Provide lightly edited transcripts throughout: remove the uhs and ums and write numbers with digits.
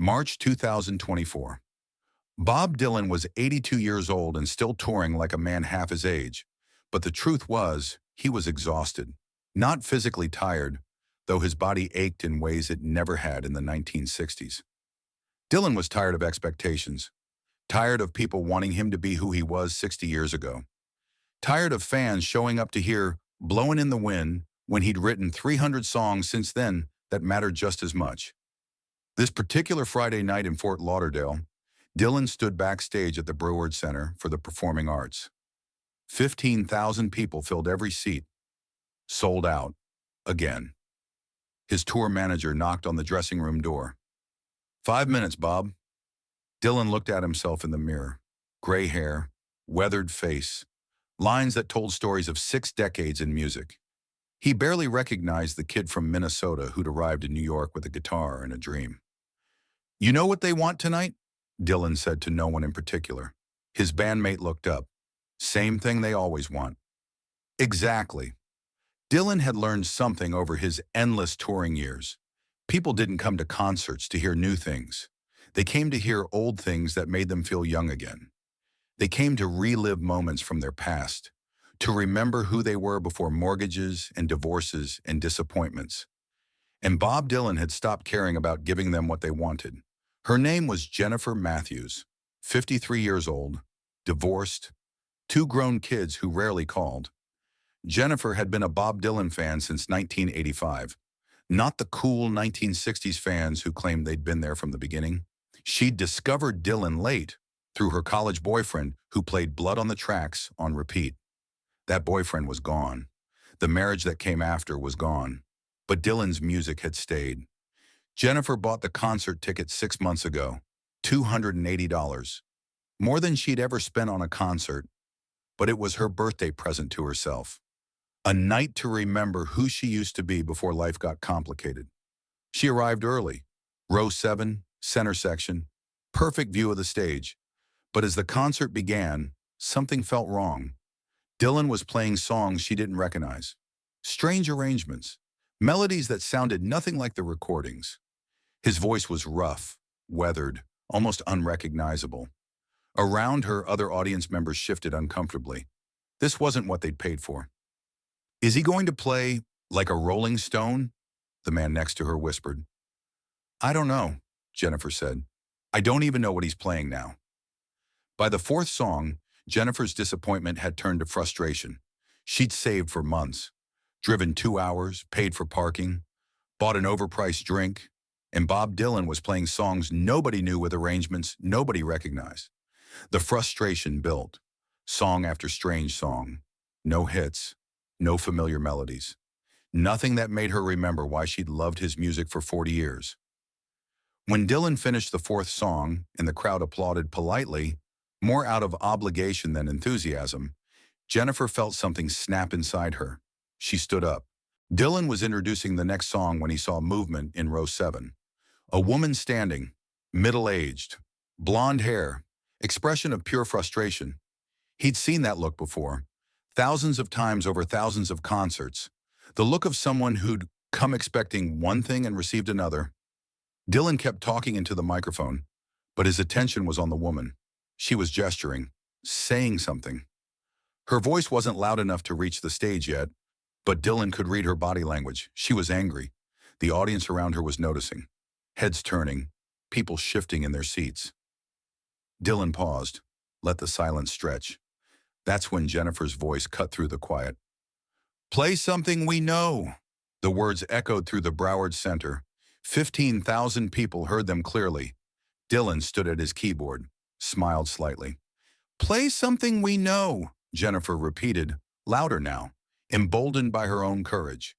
March 2024. Bob Dylan was 82 years old and still touring like a man half his age. But the truth was, he was exhausted. Not physically tired, though his body ached in ways it never had in the 1960s. Dylan was tired of expectations, tired of people wanting him to be who he was 60 years ago, tired of fans showing up to hear "Blowin' in the Wind" when he'd written 300 songs since then that mattered just as much. This particular Friday night in Fort Lauderdale, Dylan stood backstage at the Breward Center for the Performing Arts. 15,000 people filled every seat. Sold out. Again. His tour manager knocked on the dressing room door. 5 minutes, Bob. Dylan looked at himself in the mirror. Gray hair, weathered face, lines that told stories of 6 decades in music. He barely recognized the kid from Minnesota who'd arrived in New York with a guitar and a dream. "You know what they want tonight?" Dylan said to no one in particular. His bandmate looked up. "Same thing they always want." Exactly. Dylan had learned something over his endless touring years. People didn't come to concerts to hear new things. They came to hear old things that made them feel young again. They came to relive moments from their past, to remember who they were before mortgages and divorces and disappointments. And Bob Dylan had stopped caring about giving them what they wanted. Her name was Jennifer Matthews, 53 years old, divorced, 2 grown kids who rarely called. Jennifer had been a Bob Dylan fan since 1985, not the cool 1960s fans who claimed they'd been there from the beginning. She'd discovered Dylan late through her college boyfriend who played Blood on the Tracks on repeat. That boyfriend was gone. The marriage that came after was gone. But Dylan's music had stayed. Jennifer bought the concert ticket 6 months ago, $280. More than she'd ever spent on a concert, but it was her birthday present to herself. A night to remember who she used to be before life got complicated. She arrived early, row 7, center section, perfect view of the stage. But as the concert began, something felt wrong. Dylan was playing songs she didn't recognize. Strange arrangements, melodies that sounded nothing like the recordings. His voice was rough, weathered, almost unrecognizable. Around her, other audience members shifted uncomfortably. This wasn't what they'd paid for. "Is he going to play like a Rolling Stone?" the man next to her whispered. "I don't know," Jennifer said. "I don't even know what he's playing now." By the 4th song, Jennifer's disappointment had turned to frustration. She'd saved for months, driven 2 hours, paid for parking, bought an overpriced drink, and Bob Dylan was playing songs nobody knew with arrangements nobody recognized. The frustration built, song after strange song. No hits, no familiar melodies. Nothing that made her remember why she'd loved his music for 40 years. When Dylan finished the 4th song and the crowd applauded politely, more out of obligation than enthusiasm, Jennifer felt something snap inside her. She stood up. Dylan was introducing the next song when he saw movement in row 7. A woman standing, middle-aged, blonde hair, expression of pure frustration. He'd seen that look before, thousands of times over thousands of concerts. The look of someone who'd come expecting one thing and received another. Dylan kept talking into the microphone, but his attention was on the woman. She was gesturing, saying something. Her voice wasn't loud enough to reach the stage yet, but Dylan could read her body language. She was angry. The audience around her was noticing. Heads turning, people shifting in their seats. Dylan paused, let the silence stretch. That's when Jennifer's voice cut through the quiet. "Play something we know." The words echoed through the Broward Center. 15,000 people heard them clearly. Dylan stood at his keyboard, smiled slightly. "Play something we know," Jennifer repeated, louder now, emboldened by her own courage.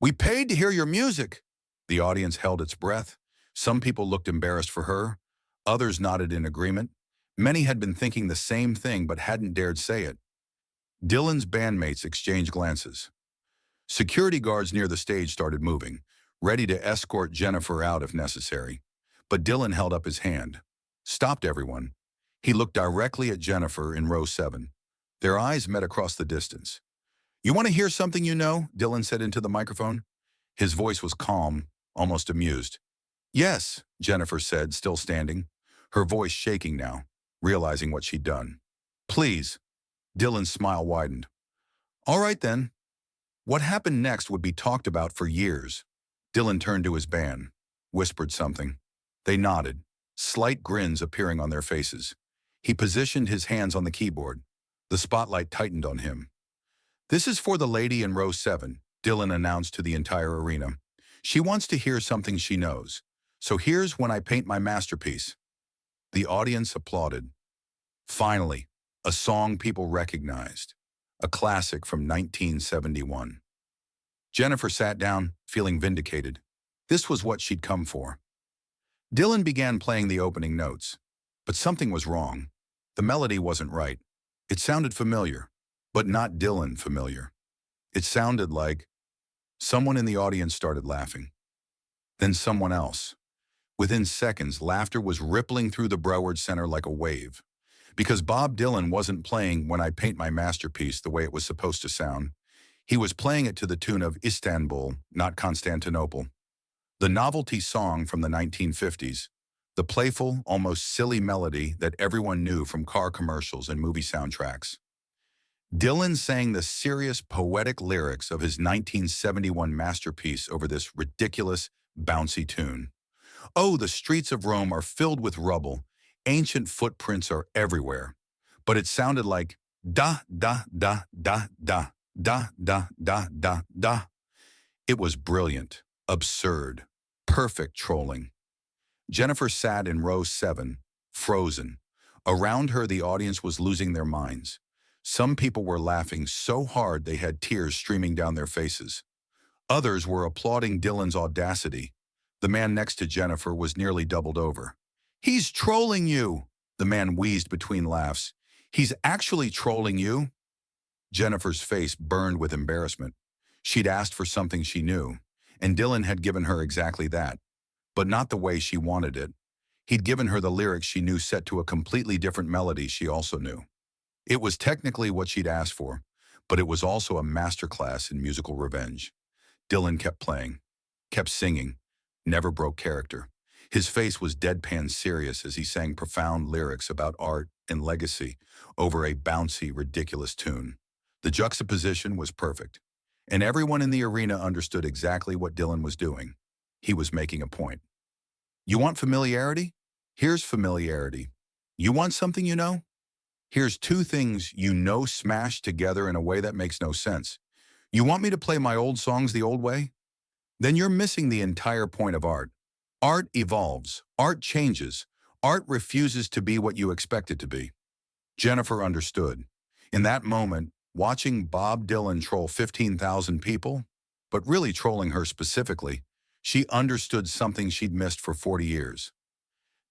"We paid to hear your music." The audience held its breath. Some people looked embarrassed for her. Others nodded in agreement. Many had been thinking the same thing but hadn't dared say it. Dylan's bandmates exchanged glances. Security guards near the stage started moving, ready to escort Jennifer out if necessary. But Dylan held up his hand. Stopped everyone. He looked directly at Jennifer in row 7. Their eyes met across the distance. "You want to hear something you know?" Dylan said into the microphone. His voice was calm, almost amused. Yes, Jennifer said, still standing, her voice shaking now, realizing what she'd done. Please. Dylan's smile widened. All right then. What happened next would be talked about for years. Dylan turned to his band, whispered something. They nodded, slight grins appearing on their faces. He positioned his hands on the keyboard. The spotlight tightened on him. This is for the lady in row 7, Dylan announced to the entire arena. She wants to hear something she knows. So here's When I Paint My Masterpiece. The audience applauded. Finally, a song people recognized. A classic from 1971. Jennifer sat down, feeling vindicated. This was what she'd come for. Dylan began playing the opening notes. But something was wrong. The melody wasn't right. It sounded familiar, but not Dylan familiar. It sounded like someone in the audience started laughing. Then someone else. Within seconds, laughter was rippling through the Broward Center like a wave. Because Bob Dylan wasn't playing When I Paint My Masterpiece the way it was supposed to sound. He was playing it to the tune of Istanbul, not Constantinople. The novelty song from the 1950s, the playful, almost silly melody that everyone knew from car commercials and movie soundtracks. Dylan sang the serious, poetic lyrics of his 1971 masterpiece over this ridiculous, bouncy tune. Oh, the streets of Rome are filled with rubble. Ancient footprints are everywhere. But it sounded like da, da, da, da, da, da, da, da, da, da. It was brilliant, absurd, perfect trolling. Jennifer sat in row 7, frozen. Around her, the audience was losing their minds. Some people were laughing so hard they had tears streaming down their faces. Others were applauding Dylan's audacity. The man next to Jennifer was nearly doubled over. He's trolling you, the man wheezed between laughs. He's actually trolling you. Jennifer's face burned with embarrassment. She'd asked for something she knew, and Dylan had given her exactly that, but not the way she wanted it. He'd given her the lyrics she knew set to a completely different melody she also knew. It was technically what she'd asked for, but it was also a masterclass in musical revenge. Dylan kept playing, kept singing, never broke character. His face was deadpan serious as he sang profound lyrics about art and legacy over a bouncy, ridiculous tune. The juxtaposition was perfect, and everyone in the arena understood exactly what Dylan was doing. He was making a point. You want familiarity? Here's familiarity. You want something you know? Here's two things you know smashed together in a way that makes no sense. You want me to play my old songs the old way? Then you're missing the entire point of art. Art evolves. Art changes. Art refuses to be what you expect it to be. Jennifer understood. In that moment, watching Bob Dylan troll 15,000 people, but really trolling her specifically, she understood something she'd missed for 40 years.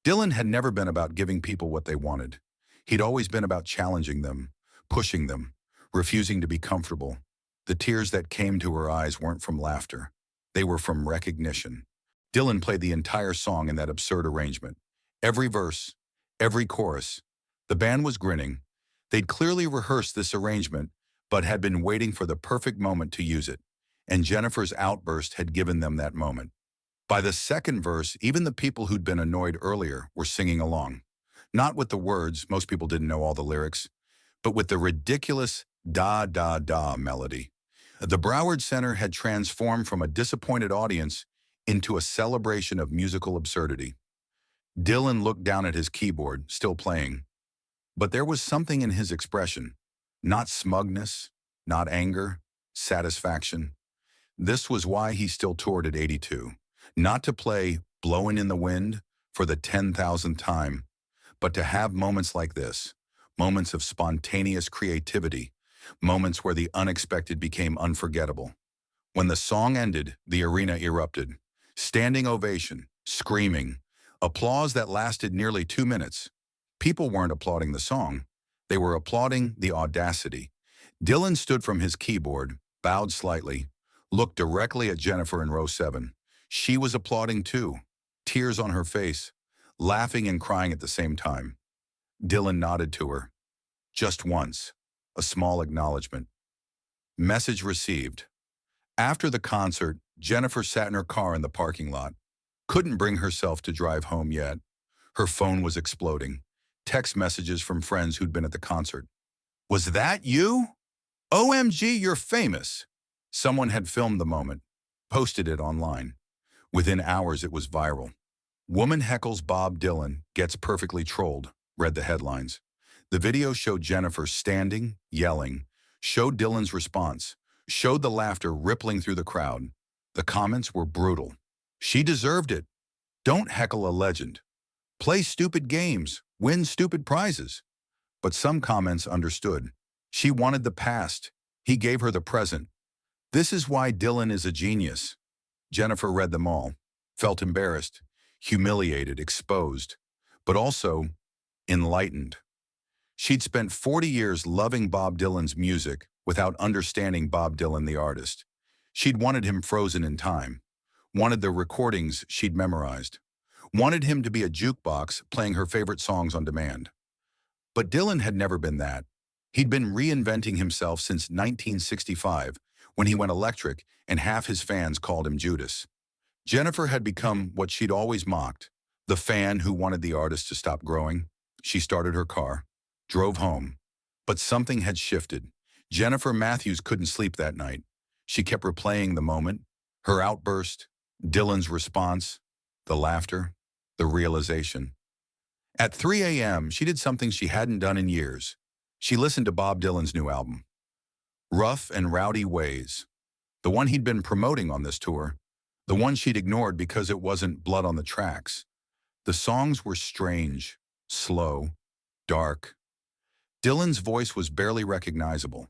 Dylan had never been about giving people what they wanted. He'd always been about challenging them, pushing them, refusing to be comfortable. The tears that came to her eyes weren't from laughter. They were from recognition. Dylan played the entire song in that absurd arrangement. Every verse, every chorus. The band was grinning. They'd clearly rehearsed this arrangement, but had been waiting for the perfect moment to use it. And Jennifer's outburst had given them that moment. By the second verse, even the people who'd been annoyed earlier were singing along. Not with the words, most people didn't know all the lyrics, but with the ridiculous da da da melody. The Broward Center had transformed from a disappointed audience into a celebration of musical absurdity. Dylan looked down at his keyboard, still playing. But there was something in his expression. Not smugness, not anger, satisfaction. This was why he still toured at 82. Not to play Blowin' in the Wind for the 10,000th time, but to have moments like this, moments of spontaneous creativity, moments where the unexpected became unforgettable. When the song ended, the arena erupted. Standing ovation, screaming, applause that lasted nearly 2 minutes. People weren't applauding the song. They were applauding the audacity. Dylan stood from his keyboard, bowed slightly, looked directly at Jennifer in row 7. She was applauding too, tears on her face, laughing and crying at the same time. Dylan nodded to her. Just once, a small acknowledgement. Message received. After the concert, Jennifer sat in her car in the parking lot. Couldn't bring herself to drive home yet. Her phone was exploding. Text messages from friends who'd been at the concert. "Was that you? OMG, you're famous." Someone had filmed the moment, posted it online. Within hours, it was viral. "Woman heckles Bob Dylan, gets perfectly trolled," read the headlines. The video showed Jennifer standing, yelling, showed Dylan's response, showed the laughter rippling through the crowd. The comments were brutal. "She deserved it. Don't heckle a legend. Play stupid games, win stupid prizes." But some comments understood. She wanted the past. He gave her the present. "This is why Dylan is a genius." Jennifer read them all, felt embarrassed, humiliated, exposed, but also enlightened. She'd spent 40 years loving Bob Dylan's music without understanding Bob Dylan the artist. She'd wanted him frozen in time, wanted the recordings she'd memorized, wanted him to be a jukebox playing her favorite songs on demand. But Dylan had never been that. He'd been reinventing himself since 1965, when he went electric and half his fans called him Judas. Jennifer had become what she'd always mocked, the fan who wanted the artist to stop growing. She started her car, drove home. But something had shifted. Jennifer Matthews couldn't sleep that night. She kept replaying the moment, her outburst, Dylan's response, the laughter, the realization. At 3 a.m., she did something she hadn't done in years. She listened to Bob Dylan's new album, Rough and Rowdy Ways, the one he'd been promoting on this tour, the one she'd ignored because it wasn't blood on the tracks. The songs were strange, slow, dark. Dylan's voice was barely recognizable,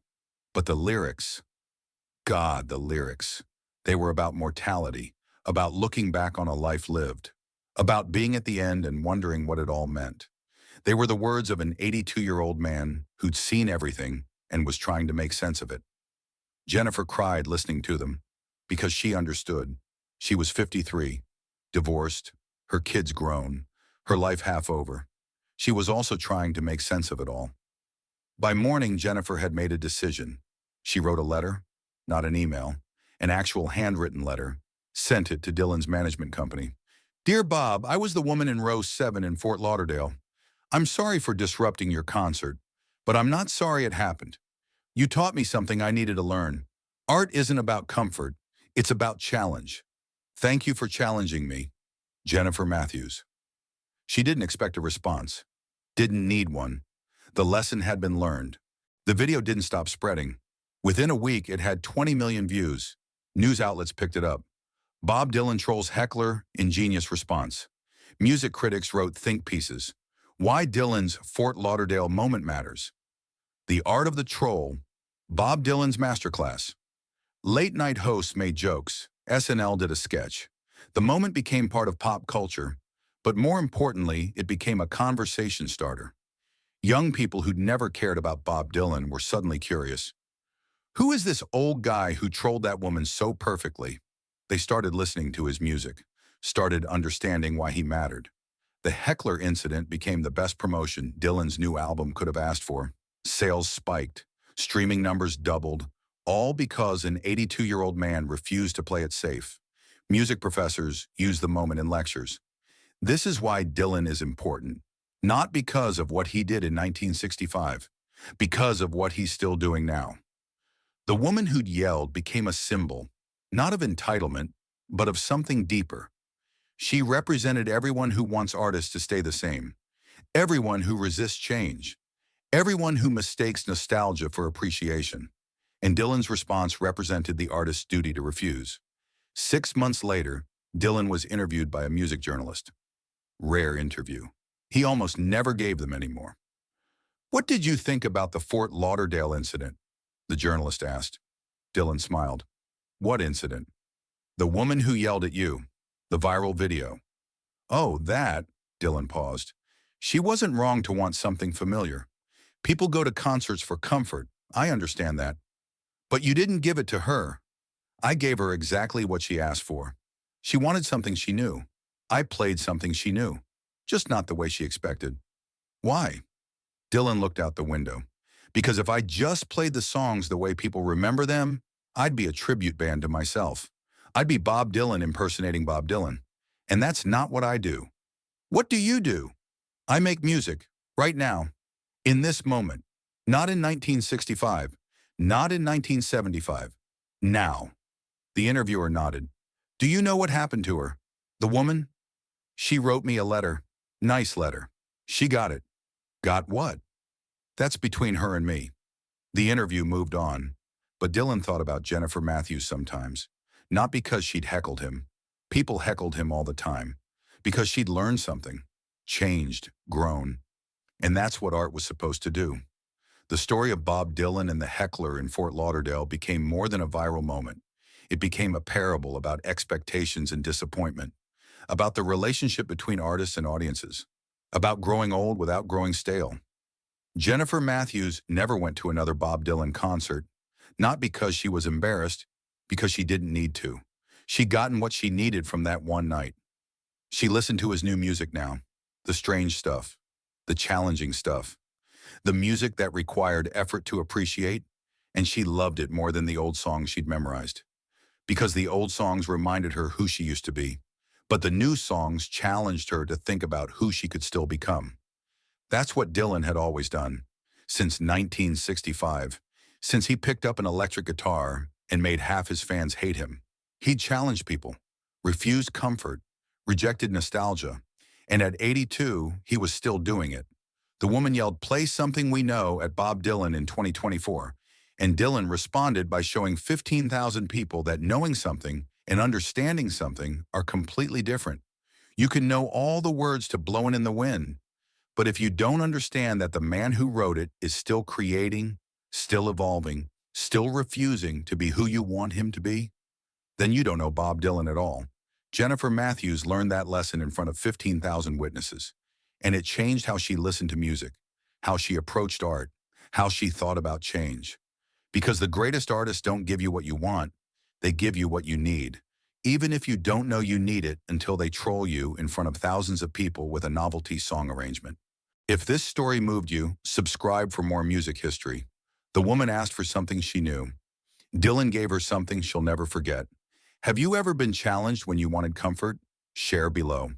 but the lyrics, God, the lyrics, they were about mortality, about looking back on a life lived, about being at the end and wondering what it all meant. They were the words of an 82-year-old man who'd seen everything and was trying to make sense of it. Jennifer cried listening to them because she understood. She was 53, divorced, her kids grown, her life half over. She was also trying to make sense of it all. By morning, Jennifer had made a decision. She wrote a letter, not an email, an actual handwritten letter, sent it to Dylan's management company. "Dear Bob, I was the woman in row 7 in Fort Lauderdale. I'm sorry for disrupting your concert, but I'm not sorry it happened. You taught me something I needed to learn. Art isn't about comfort, it's about challenge. Thank you for challenging me. Jennifer Matthews." She didn't expect a response, didn't need one. The lesson had been learned. The video didn't stop spreading. Within a week, it had 20 million views. News outlets picked it up. Bob Dylan trolls heckler, ingenious response. Music critics wrote think pieces. Why Dylan's Fort Lauderdale moment matters. The art of the troll. Bob Dylan's masterclass. Late-night hosts made jokes. SNL did a sketch. The moment became part of pop culture, but more importantly, it became a conversation starter. Young people who'd never cared about Bob Dylan were suddenly curious. Who is this old guy who trolled that woman so perfectly? They started listening to his music, started understanding why he mattered. The heckler incident became the best promotion Dylan's new album could have asked for. Sales spiked, streaming numbers doubled, all because an 82-year-old man refused to play it safe. Music professors used the moment in lectures. This is why Dylan is important. Not because of what he did in 1965, because of what he's still doing now. The woman who'd yelled became a symbol, not of entitlement, but of something deeper. She represented everyone who wants artists to stay the same, everyone who resists change, everyone who mistakes nostalgia for appreciation. And Dylan's response represented the artist's duty to refuse. 6 months later, Dylan was interviewed by a music journalist. Rare interview. He almost never gave them anymore. "What did you think about the Fort Lauderdale incident?" the journalist asked. Dylan smiled. "What incident?" "The woman who yelled at you. The viral video." "Oh, that," Dylan paused. "She wasn't wrong to want something familiar. People go to concerts for comfort. I understand that. But you didn't give it to her. I gave her exactly what she asked for. She wanted something she knew. I played something she knew. Just not the way she expected." "Why?" Dylan looked out the window. "Because if I just played the songs the way people remember them, I'd be a tribute band to myself. I'd be Bob Dylan impersonating Bob Dylan. And that's not what I do. What do you do? I make music, right now, in this moment. Not in 1965, not in 1975. Now. The interviewer nodded. Do you know what happened to her? The woman? She wrote me a letter. Nice letter. She got it. Got what? That's between her and me. The interview moved on, but Dylan thought about Jennifer Matthews sometimes. Not because she'd heckled him. People heckled him all the time. Because she'd learned something. Changed. Grown. And that's what art was supposed to do. The story of Bob Dylan and the heckler in Fort Lauderdale became more than a viral moment. It became a parable about expectations and disappointment, about the relationship between artists and audiences, about growing old without growing stale. Jennifer Matthews never went to another Bob Dylan concert, not because she was embarrassed, because she didn't need to. She'd gotten what she needed from that one night. She listened to his new music now, the strange stuff, the challenging stuff, the music that required effort to appreciate, and she loved it more than the old songs she'd memorized. Because the old songs reminded her who she used to be, but the new songs challenged her to think about who she could still become. That's what Dylan had always done, since 1965, since he picked up an electric guitar and made half his fans hate him. He challenged people, refused comfort, rejected nostalgia, and at 82, he was still doing it. The woman yelled, "Play Something We Know" at Bob Dylan in 2024, and Dylan responded by showing 15,000 people that knowing something and understanding something are completely different. You can know all the words to "Blowin' in the Wind," but if you don't understand that the man who wrote it is still creating, still evolving, still refusing to be who you want him to be, then you don't know Bob Dylan at all. Jennifer Matthews learned that lesson in front of 15,000 witnesses, and it changed how she listened to music, how she approached art, how she thought about change. Because the greatest artists don't give you what you want, they give you what you need, even if you don't know you need it until they troll you in front of thousands of people with a novelty song arrangement. If this story moved you, subscribe for more music history. The woman asked for something she knew. Dylan gave her something she'll never forget. Have you ever been challenged when you wanted comfort? Share below.